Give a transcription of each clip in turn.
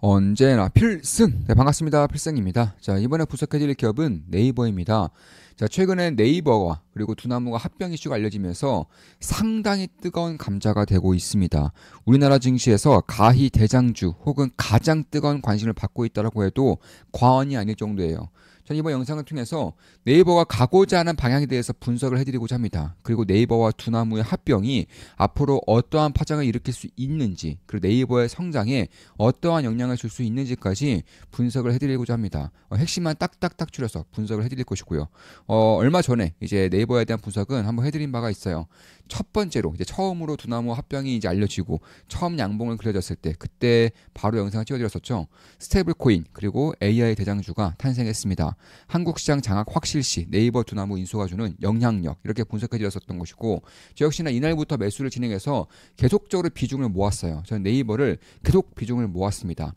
언제나 필승! 네, 반갑습니다. 필승입니다. 자, 이번에 분석해드릴 기업은 네이버입니다. 자, 최근에 네이버와 그리고 두나무가 합병 이슈가 알려지면서 상당히 뜨거운 감자가 되고 있습니다. 우리나라 증시에서 가히 대장주 혹은 가장 뜨거운 관심을 받고 있다고 해도 과언이 아닐 정도예요. 저는 이번 영상을 통해서 네이버가 가고자 하는 방향에 대해서 분석을 해드리고자 합니다. 그리고 네이버와 두나무의 합병이 앞으로 어떠한 파장을 일으킬 수 있는지, 그리고 네이버의 성장에 어떠한 영향을 줄 수 있는지까지 분석을 해드리고자 합니다. 핵심만 딱딱딱 줄여서 분석을 해드릴 것이고요. 얼마 전에 이제 네이버에 대한 분석은 한번 해드린 바가 있어요. 첫 번째로 이제 처음으로 두나무 합병이 이제 알려지고 처음 양봉을 그려졌을 때 그때 바로 영상을 찍어드렸었죠. 스테이블 코인 그리고 AI 대장주가 탄생했습니다. 한국 시장 장악 확실 시 네이버 두나무 인수가 주는 영향력 이렇게 분석해드렸었던 것이고 저 역시나 이날부터 매수를 진행해서 계속적으로 비중을 모았어요. 저는 네이버를 계속 비중을 모았습니다.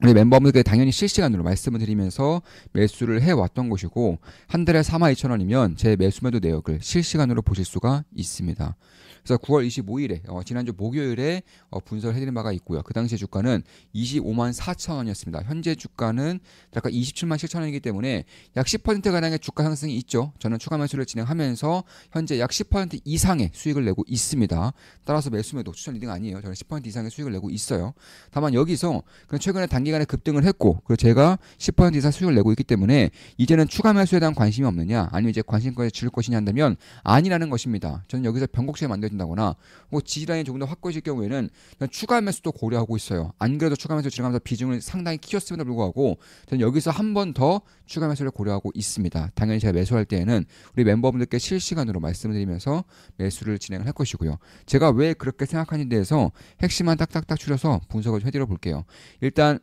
우리 멤버분들께 당연히 실시간으로 말씀을 드리면서 매수를 해왔던 것이고 한 달에 42,000원이면 제 매수 매도 내역을 실시간으로 보실 수가 있습니다. 그래서 9월 25일에 지난주 목요일에 분석을 해드린 바가 있고요. 그 당시에 주가는 25만 4천원이었습니다. 현재 주가는 약간 27만 7천원이기 때문에 약 10%가량의 주가 상승이 있죠. 저는 추가 매수를 진행하면서 현재 약 10% 이상의 수익을 내고 있습니다. 따라서 매수 매도 추천 리딩 아니에요. 저는 10% 이상의 수익을 내고 있어요. 다만 여기서 최근에 단기간에 급등을 했고 그리고 제가 10% 이상 수익을 내고 있기 때문에 이제는 추가 매수에 대한 관심이 없느냐 아니면 이제 관심까지 줄 것이냐 한다면 아니라는 것입니다. 저는 여기서 변곡점이 만들어진다거나 뭐 지지라인이 조금 더 확고해질 경우에는 추가 매수도 고려하고 있어요. 안 그래도 추가 매수 진행하면서 비중을 상당히 키웠음에도 불구하고 저는 여기서 한 번 더 추가 매수를 고려하고 있습니다. 당연히 제가 매수할 때에는 우리 멤버분들께 실시간으로 말씀을 드리면서 매수를 진행을 할 것이고요. 제가 왜 그렇게 생각하는지에 대해서 핵심만 딱딱딱 추려서 분석을 해드려 볼게요. 일단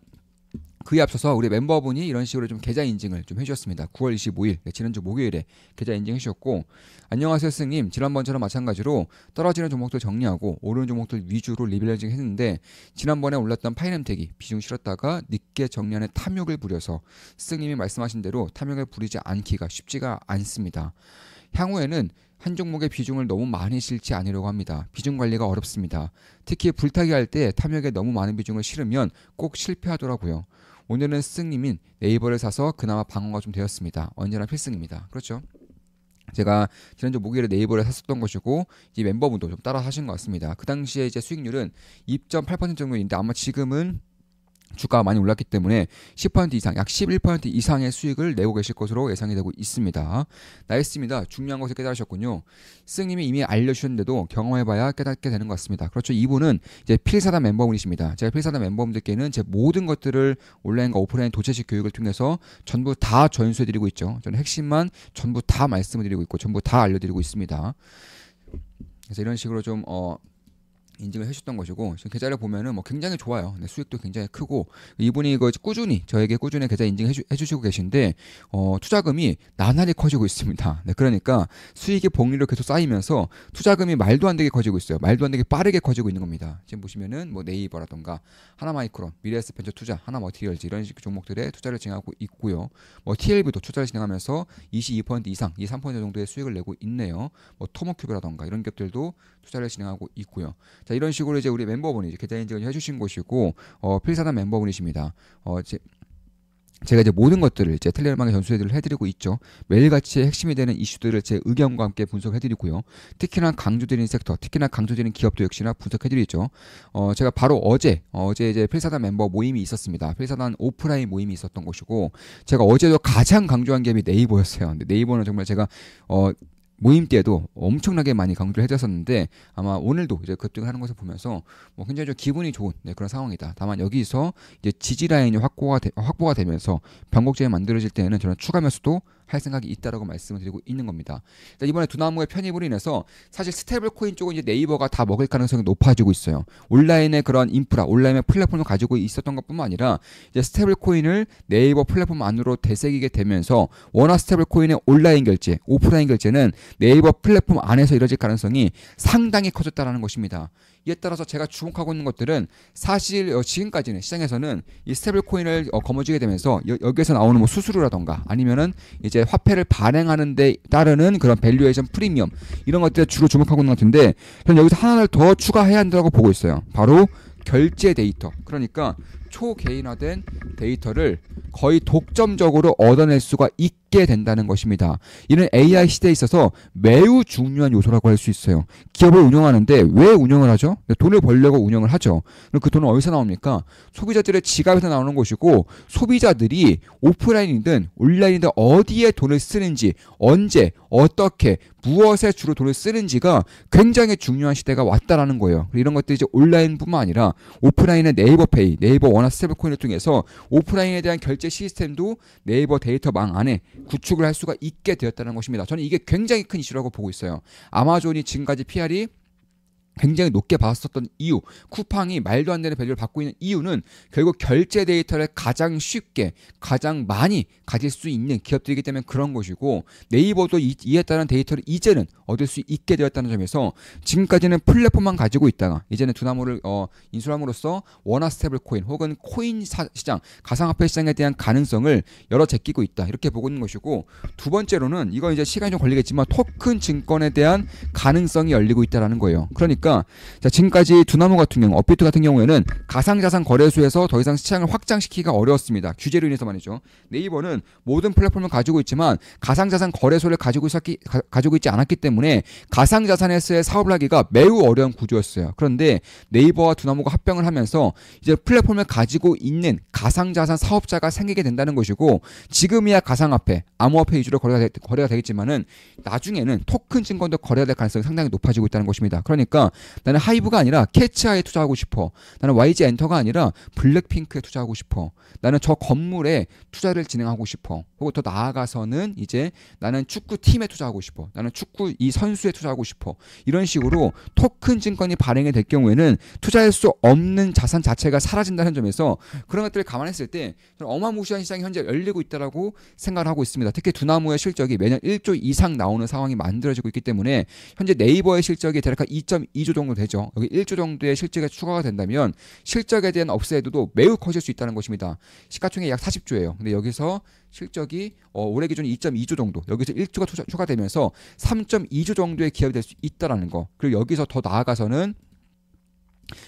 그에 앞서서 우리 멤버분이 이런 식으로 좀 계좌 인증을 좀 해주셨습니다. 9월 25일 지난주 목요일에 계좌 인증해 주셨고 안녕하세요 스님 지난번처럼 마찬가지로 떨어지는 종목들 정리하고 오르는 종목들 위주로 리밸런싱 했는데 지난번에 올랐던 파이nem텍이 비중 실었다가 늦게 정리하는 탐욕을 부려서 스님이 말씀하신 대로 탐욕을 부리지 않기가 쉽지가 않습니다. 향후에는 한 종목의 비중을 너무 많이 실지 않으려고 합니다. 비중 관리가 어렵습니다. 특히 불타기 할 때 탐욕에 너무 많은 비중을 실으면 꼭 실패하더라고요. 오늘은 스승님인 네이버를 사서 그나마 방어가 좀 되었습니다. 언제나 필승입니다. 그렇죠? 제가 지난주 목요일에 네이버를 샀었던 것이고 이 멤버분도 좀 따라 하신 것 같습니다. 그 당시에 이제 수익률은 2.8% 정도인데 아마 지금은 주가가 많이 올랐기 때문에 10% 이상, 약 11% 이상의 수익을 내고 계실 것으로 예상이 되고 있습니다. 나이스입니다. 중요한 것을 깨달으셨군요. 스승님이 이미 알려주셨는데도 경험해봐야 깨닫게 되는 것 같습니다. 그렇죠. 이분은 이제 필사단 멤버분이십니다. 제가 필사단 멤버분들께는 제 모든 것들을 온라인과 오프라인 도체식 교육을 통해서 전부 다 전수해드리고 있죠. 저는 핵심만 전부 다 말씀을 드리고 있고 전부 다 알려드리고 있습니다. 그래서 이런 식으로 좀 인증을 해주셨던 것이고 지금 계좌를 보면은 뭐 굉장히 좋아요. 네, 수익도 굉장히 크고 이분이 이거 꾸준히 저에게 꾸준히 계좌 인증해주시고 계신데 투자금이 나날이 커지고 있습니다. 네, 그러니까 수익이 복리로 계속 쌓이면서 투자금이 말도 안 되게 커지고 있어요. 말도 안 되게 빠르게 커지고 있는 겁니다. 지금 보시면은 뭐 네이버라던가 하나마이크론, 미래에셋벤처투자, 하나머티리얼즈 이런 식 종목들에 투자를 진행하고 있고요. 뭐 TLB도 투자를 진행하면서 22% 이상, 23% 정도의 수익을 내고 있네요. 뭐 토모큐브라던가 이런 기업들도 투자를 진행하고 있고요. 자, 이런 식으로 이제 우리 멤버분이 이제 계좌 인증을 해주신 것이고 필사단 멤버분이십니다. 제가 이제 모든 것들을 이제 텔레그램에 전수해드리고 해드리고 있죠. 매일같이 핵심이 되는 이슈들을 제 의견과 함께 분석해드리고요. 특히나 강조되는 섹터, 특히나 강조되는 기업도 역시나 분석해드리죠. 제가 바로 어제 이제 필사단 멤버 모임이 있었습니다. 필사단 오프라인 모임이 있었던 것이고 제가 어제도 가장 강조한 기업이 네이버였어요. 근데 네이버는 정말 제가 모임 때도 엄청나게 많이 강조를 해줬었는데 아마 오늘도 이제 급등을 하는 것을 보면서 뭐 굉장히 좀 기분이 좋은 그런 상황이다. 다만 여기서 이제 지지 라인이 확보가 되면서 변곡점이 만들어질 때는 저는 추가 매수도 할 생각이 있다라고 말씀을 드리고 있는 겁니다. 이번에 두나무의 편입으로 인해서 사실 스테이블 코인 쪽은 이제 네이버가 다 먹을 가능성이 높아지고 있어요. 온라인의 그런 인프라, 온라인의 플랫폼을 가지고 있었던 것뿐만 아니라 이제 스테이블 코인을 네이버 플랫폼 안으로 되새기게 되면서 워낙 스테이블 코인의 온라인 결제, 오프라인 결제는 네이버 플랫폼 안에서 이루어질 가능성이 상당히 커졌다라는 것입니다. 이에 따라서 제가 주목하고 있는 것들은 사실 지금까지는 시장에서는 이 스테이블 코인을 거머쥐게 되면서 여기에서 나오는 뭐 수수료라던가 아니면은 이제 화폐를 발행하는 데 따르는 그런 밸류에이션 프리미엄 이런 것들에 주로 주목하고 있는 것 같은데 저는 여기서 하나를 더 추가해야 한다고 보고 있어요. 바로 결제 데이터, 그러니까 초개인화된 데이터를 거의 독점적으로 얻어낼 수가 있게 된다는 것입니다. 이는 AI 시대에 있어서 매우 중요한 요소라고 할 수 있어요. 기업을 운영하는데 왜 운영을 하죠? 돈을 벌려고 운영을 하죠. 그럼 그 돈은 어디서 나옵니까? 소비자들의 지갑에서 나오는 것이고, 소비자들이 오프라인이든 온라인이든 어디에 돈을 쓰는지, 언제, 어떻게, 무엇에 주로 돈을 쓰는지가 굉장히 중요한 시대가 왔다라는 거예요. 이런 것들이 이제 온라인뿐만 아니라 오프라인의 네이버페이, 네이버 원화 스테이블코인을 통해서 오프라인에 대한 결제 시스템도 네이버 데이터망 안에 구축을 할 수가 있게 되었다는 것입니다. 저는 이게 굉장히 큰 이슈라고 보고 있어요. 아마존이 지금까지 PR이 굉장히 높게 받았었던 이유, 쿠팡이 말도 안 되는 밸류를 받고 있는 이유는 결국 결제 데이터를 가장 쉽게, 가장 많이 가질 수 있는 기업들이기 때문에 그런 것이고, 네이버도 이에 따른 데이터를 이제는 얻을 수 있게 되었다는 점에서 지금까지는 플랫폼만 가지고 있다가 이제는 두나무를 인수함으로써 원화 스테이블 코인 혹은 코인 시장, 가상화폐 시장에 대한 가능성을 열어 제끼고 있다, 이렇게 보고 있는 것이고, 두 번째로는 이건 이제 시간이 좀 걸리겠지만 토큰 증권에 대한 가능성이 열리고 있다는 거예요. 그러니까 자, 지금까지 두나무 같은 경우, 업비트 같은 경우에는 가상자산 거래소에서 더 이상 시장을 확장시키기가 어려웠습니다. 규제로 인해서 말이죠. 네이버는 모든 플랫폼을 가지고 있지만 가상자산 거래소를 가지고 있지 않았기 때문에 가상자산에서의 사업을 하기가 매우 어려운 구조였어요. 그런데 네이버와 두나무가 합병을 하면서 이제 플랫폼을 가지고 있는 가상자산 사업자가 생기게 된다는 것이고, 지금이야 가상화폐, 암호화폐 위주로 거래가 되겠지만은 나중에는 토큰 증권도 거래가 될 가능성이 상당히 높아지고 있다는 것입니다. 그러니까 나는 하이브가 아니라 캐치아에 투자하고 싶어. 나는 YG 엔터가 아니라 블랙핑크에 투자하고 싶어. 나는 저 건물에 투자를 진행하고 싶어. 혹은 더 나아가서는 이제 나는 축구팀에 투자하고 싶어. 나는 축구 이 선수에 투자하고 싶어. 이런 식으로 토큰 증권이 발행이 될 경우에는 투자할 수 없는 자산 자체가 사라진다는 점에서 그런 것들을 감안했을 때 어마무시한 시장이 현재 열리고 있다고 생각을 하고 있습니다. 특히 두나무의 실적이 매년 1조 이상 나오는 상황이 만들어지고 있기 때문에 현재 네이버의 실적이 대략 2.2조 정도 되죠. 여기 1조 정도의 실적이 추가가 된다면 실적에 대한 업사이드도 매우 커질 수 있다는 것입니다. 시가총액 약 40조예요. 근데 여기서 실적이 올해 기준 2.2조 정도, 여기서 1조가 추가되면서 3.2조 정도의 기업이 될 수 있다는 거. 그리고 여기서 더 나아가서는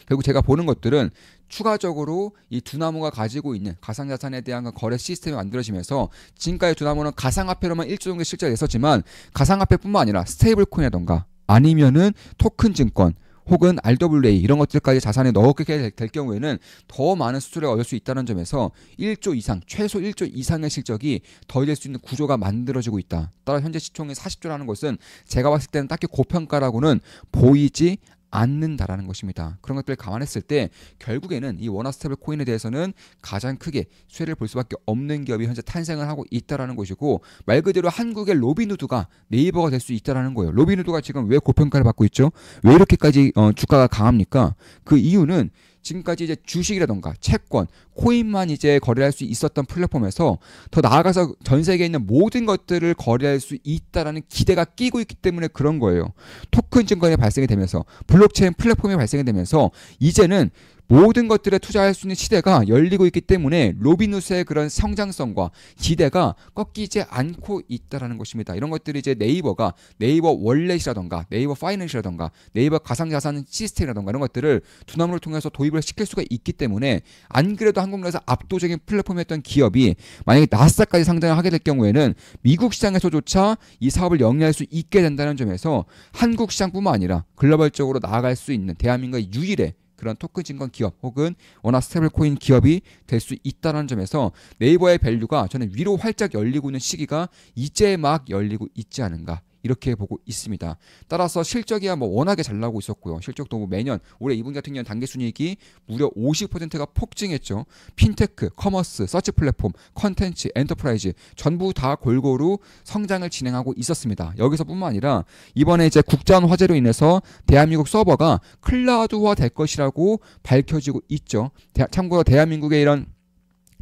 결국 제가 보는 것들은 추가적으로 이 두나무가 가지고 있는 가상자산에 대한 거래 시스템이 만들어지면서 지금까지 두나무는 가상화폐로만 1조 정도의 실적을 냈었지만 가상화폐뿐만 아니라 스테이블 코인이라던가 아니면은 토큰 증권 혹은 RWA 이런 것들까지 자산에 넣게 될 경우에는 더 많은 수수료를 얻을 수 있다는 점에서 1조 이상, 최소 1조 이상의 실적이 더해질 수 있는 구조가 만들어지고 있다. 따라 현재 시총이 40조라는 것은 제가 봤을 때는 딱히 고평가라고는 보이지 않는다라는 것입니다. 그런 것들을 감안했을 때 결국에는 이 원화 스테이블 코인에 대해서는 가장 크게 수혜를 볼 수밖에 없는 기업이 현재 탄생을 하고 있다라는 것이고, 말 그대로 한국의 로빈후드가 네이버가 될 수 있다라는 거예요. 로빈후드가 지금 왜 고평가를 받고 있죠? 왜 이렇게까지 주가가 강합니까? 그 이유는 지금까지 이제 주식이라던가 채권, 코인만 이제 거래할 수 있었던 플랫폼에서 더 나아가서 전 세계에 있는 모든 것들을 거래할 수 있다라는 기대가 끼고 있기 때문에 그런 거예요. 토큰 증권이 발생이 되면서, 블록체인 플랫폼이 발생이 되면서 이제는 모든 것들에 투자할 수 있는 시대가 열리고 있기 때문에 로빈후드의 그런 성장성과 기대가 꺾이지 않고 있다라는 것입니다. 이런 것들이 이제 네이버가 네이버 월렛이라던가 네이버 파이낸이라던가 네이버 가상자산 시스템이라던가 이런 것들을 두나무를 통해서 도입을 시킬 수가 있기 때문에, 안 그래도 한국 내에서 압도적인 플랫폼이었던 기업이 만약에 나스닥까지 상장을 하게 될 경우에는 미국 시장에서조차 이 사업을 영위할 수 있게 된다는 점에서 한국 시장뿐만 아니라 글로벌적으로 나아갈 수 있는 대한민국의 유일의 그런 토큰 증권 기업 혹은 원화 스테이블 코인 기업이 될 수 있다는 점에서 네이버의 밸류가 저는 위로 활짝 열리고 있는 시기가 이제 막 열리고 있지 않은가, 이렇게 보고 있습니다. 따라서 실적이야 뭐 워낙에 잘 나오고 있었고요. 실적도 뭐 매년 올해 2분기 같은 경우는 단기순이익이 무려 50%가 폭증했죠. 핀테크, 커머스, 서치 플랫폼, 컨텐츠, 엔터프라이즈 전부 다 골고루 성장을 진행하고 있었습니다. 여기서뿐만 아니라 이번에 이제 국제화원 화재로 인해서 대한민국 서버가 클라우드화 될 것이라고 밝혀지고 있죠. 참고로 대한민국의 이런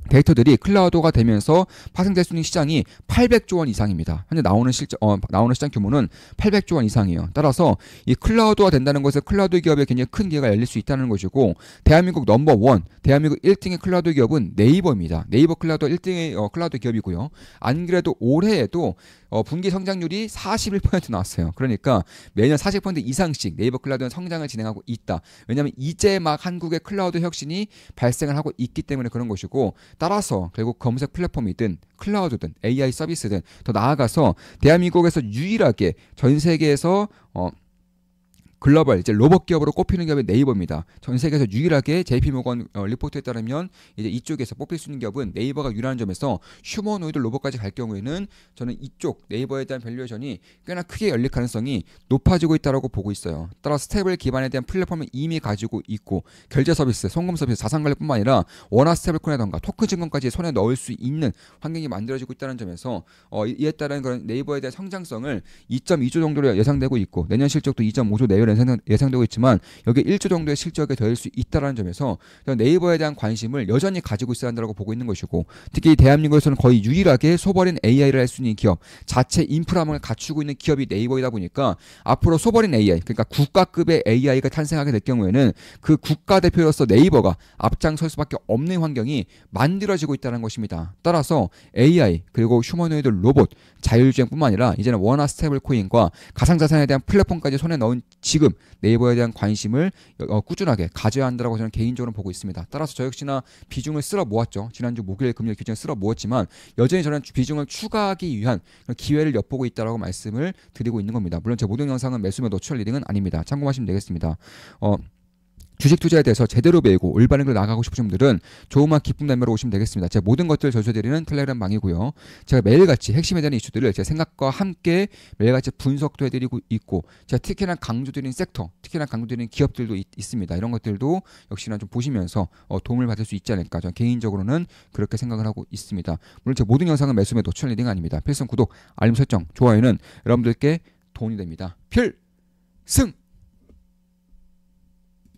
데이터들이 클라우드가 되면서 파생될 수 있는 시장이 800조 원 이상입니다. 현재 나오는 시장 규모는 800조 원 이상이에요. 따라서 이 클라우드가 된다는 것은 클라우드 기업에 굉장히 큰 기회가 열릴 수 있다는 것이고, 대한민국 넘버원, 대한민국 1등의 클라우드 기업은 네이버입니다. 네이버 클라우드 1등의 클라우드 기업이고요. 안 그래도 올해에도 분기 성장률이 41% 나왔어요. 그러니까 매년 40% 이상씩 네이버 클라우드는 성장을 진행하고 있다. 왜냐하면 이제 막 한국의 클라우드 혁신이 발생을 하고 있기 때문에 그런 것이고, 따라서 결국 검색 플랫폼이든 클라우드든 AI 서비스든 더 나아가서 대한민국에서 유일하게 전 세계에서 글로벌 이제 로봇 기업으로 꼽히는 기업이 네이버입니다. 전 세계에서 유일하게 JP모건 리포트에 따르면 이제 이쪽에서 뽑힐 수 있는 기업은 네이버가 유리한 점에서 휴머노이드 로봇까지 갈 경우에는 저는 이쪽 네이버에 대한 밸류에이션이 꽤나 크게 열릴 가능성이 높아지고 있다고 보고 있어요. 따라 스테이블 기반에 대한 플랫폼을 이미 가지고 있고, 결제 서비스, 송금 서비스, 자산 관리뿐만 아니라 원화 스테이블코인이라던가 토큰 증권까지 손에 넣을 수 있는 환경이 만들어지고 있다는 점에서 이에 따른 그런 네이버에 대한 성장성을 2.2조 정도로 예상되고 있고, 내년 실적도 2.5조 내외로 예상되고 있지만 여기 1조 정도의 실적이 될 수 있다는 점에서 네이버에 대한 관심을 여전히 가지고 있어야 한다고 보고 있는 것이고, 특히 대한민국에서는 거의 유일하게 소버린 AI를 할 수 있는 기업, 자체 인프라망을 갖추고 있는 기업이 네이버이다 보니까 앞으로 소버린 AI, 그러니까 국가급의 AI가 탄생하게 될 경우에는 그 국가대표로서 네이버가 앞장설 수밖에 없는 환경이 만들어지고 있다는 것입니다. 따라서 AI 그리고 휴머노이드 로봇, 자율주행뿐만 아니라 이제는 원화 스테이블 코인과 가상자산에 대한 플랫폼까지 손에 넣은 지금 네이버에 대한 관심을 꾸준하게 가져야 한다고 저는 개인적으로 보고 있습니다. 따라서 저 역시나 비중을 쓸어 모았죠. 지난주 목요일 금요일 비중을 쓸어 모았지만 여전히 저는 비중을 추가하기 위한 기회를 엿보고 있다고 말씀을 드리고 있는 겁니다. 물론 제 모든 영상은 매수며 노출할 리딩은 아닙니다. 참고하시면 되겠습니다. 주식 투자에 대해서 제대로 배우고 올바른 걸 나가고 싶으신 분들은 조그만 기쁨 남매로 오시면 되겠습니다. 제 모든 것들을 전수해드리는 텔레그램 방이고요. 제가 매일같이 핵심에 대한 이슈들을 제 생각과 함께 매일같이 분석도 해드리고 있고, 제가 특히나 강조드리는 섹터, 특히나 강조드리는 기업들도 있습니다. 이런 것들도 역시나 좀 보시면서 도움을 받을 수 있지 않을까, 저는 개인적으로는 그렇게 생각을 하고 있습니다. 물론 제 모든 영상은 매수매 노출 리딩 아닙니다. 필승 구독, 알림 설정, 좋아요는 여러분들께 도움이 됩니다. 필승!